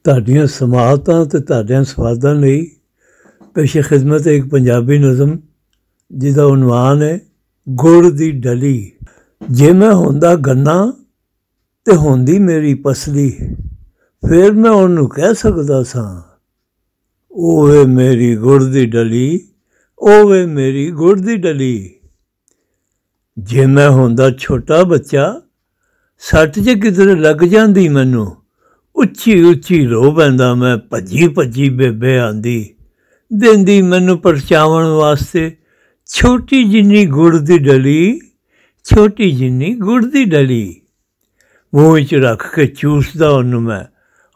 ਤੁਹਾਡੀਆਂ ਸਮਾਹਤਾਂ ਤੇ ਤੁਹਾਡਿਆਂ ਸਵਾਦਾਂ ਲਈ ਪੇਸ਼ੇ ਖਿਦਮਤ ਇੱਕ ਪੰਜਾਬੀ ਨਜ਼ਮ ਜਿਹਦਾ ਉਨਵਾਨ ਹੈ ਗੁੜ ਦੀ ਡਲੀ। ਜੇ ਮੈਂ ਹੁੰਦਾ ਗੰਨਾ ਤੇ ਹੁੰਦੀ ਮੇਰੀ ਪਸਲੀ, ਫਿਰ ਮੈਂ ਉਹਨੂੰ ਕਹਿ ਸਕਦਾ ਸਾਂ ਉਹ ਵੇ ਮੇਰੀ ਗੁੜ ਦੀ ਡਲੀ, ਉਹ ਵੇ ਮੇਰੀ ਗੁੜ ਦੀ ਡਲੀ। ਜੇ ਮੈਂ ਹੁੰਦਾ ਛੋਟਾ ਬੱਚਾ, ਸੱਟ ਜੇ ਕਿਧਰੇ ਲੱਗ ਜਾਂਦੀ ਮੈਨੂੰ, ਉੱਚੀ ਉੱਚੀ ਰੋ ਪੈਂਦਾ ਮੈਂ, ਭੱਜੀ ਭੱਜੀ ਬੇਬੇ ਆਂਦੀ, ਦਿੰਦੀ ਮੈਨੂੰ ਪਰਚਾਵਣ ਵਾਸਤੇ ਛੋਟੀ ਜਿੰਨੀ ਗੁੜ ਦੀ ਡਲੀ, ਛੋਟੀ ਜਿੰਨੀ ਗੁੜ ਦੀ ਡਲੀ। ਮੂੰਹ ਵਿੱਚ ਰੱਖ ਕੇ ਚੂਸਦਾ ਉਹਨੂੰ ਮੈਂ,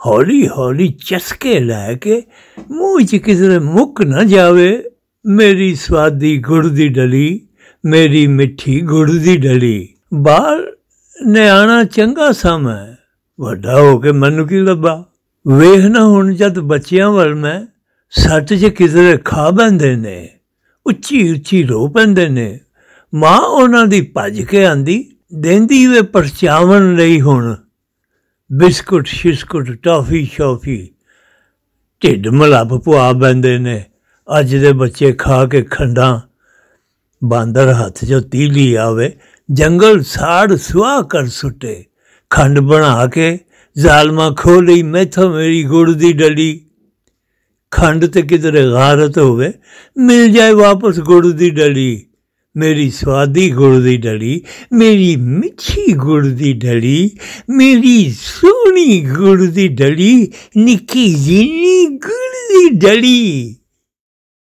ਹੌਲੀ ਹੌਲੀ ਚਸਕੇ ਲੈ ਕੇ, ਮੂੰਹ ਵਿੱਚ ਕਿਧਰੇ ਮੁੱਕ ਨਾ ਜਾਵੇ ਮੇਰੀ ਸਵਾਦੀ ਗੁੜ ਦੀ ਡਲੀ, ਮੇਰੀ ਮਿੱਠੀ ਗੁੜ ਦੀ ਡਲੀ। ਬਾਹਰ ਨਿਆਣਾ ਚੰਗਾ ਸਾਂ ਮੈਂ, ਵੱਡਾ ਹੋ ਕੇ ਮੈਨੂੰ ਕੀ ਲੱਭਾ। ਵੇਖ ਨਾ ਹੁਣ ਜਦ ਬੱਚਿਆਂ ਵੱਲ ਮੈਂ, ਸੱਟ 'ਚ ਕਿਧਰੇ ਖਾ ਬਹਿੰਦੇ ਨੇ, ਉੱਚੀ ਉੱਚੀ ਰੋ ਪੈਂਦੇ ਨੇ, ਮਾਂ ਉਹਨਾਂ ਦੀ ਭੱਜ ਕੇ ਆਂਦੀ, ਦਿੰਦੀ ਵੇ ਪਰਚਾਵਣ ਲਈ ਹੁਣ ਬਿਸਕੁਟ ਸ਼ਿਸਕੁਟ ਟਾਫੀ ਸ਼ਾਫੀ, ਢਿੱਡ ਮਲੱਪ ਪੁਆ ਬਹਿੰਦੇ ਨੇ। ਅੱਜ ਦੇ ਬੱਚੇ ਖਾ ਕੇ ਖੰਡਾਂ, ਬਾਂਦਰ ਹੱਥ 'ਚੋਂ ਤੀਲੀ ਆਵੇ ਜੰਗਲ ਸਾੜ ਸੁਆਹ ਕਰ ਸੁੱਟੇ, ਖੰਡ ਬਣਾ ਕੇ ਜ਼ਾਲਮਾਂ ਖੋਹ ਲਈ ਮੈਥੋਂ ਮੇਰੀ ਗੁੜ ਦੀ ਡਲੀ। ਖੰਡ ਤੇ ਕਿਧਰੇ ਗਾਰਤ ਹੋਵੇ, ਮਿਲ ਜਾਏ ਵਾਪਸ ਗੁੜ ਦੀ ਡਲੀ, ਮੇਰੀ ਸਵਾਦੀ ਗੁੜ ਦੀ ਡਲੀ, ਮੇਰੀ ਮਿੱਠੀ ਗੁੜ ਦੀ ਡਲੀ, ਮੇਰੀ ਸੋਹਣੀ ਗੁੜ ਦੀ ਡਲੀ, ਨਿੱਕੀ ਜਿੰਨੀ ਗੁੜ ਦੀ ਡਲੀ।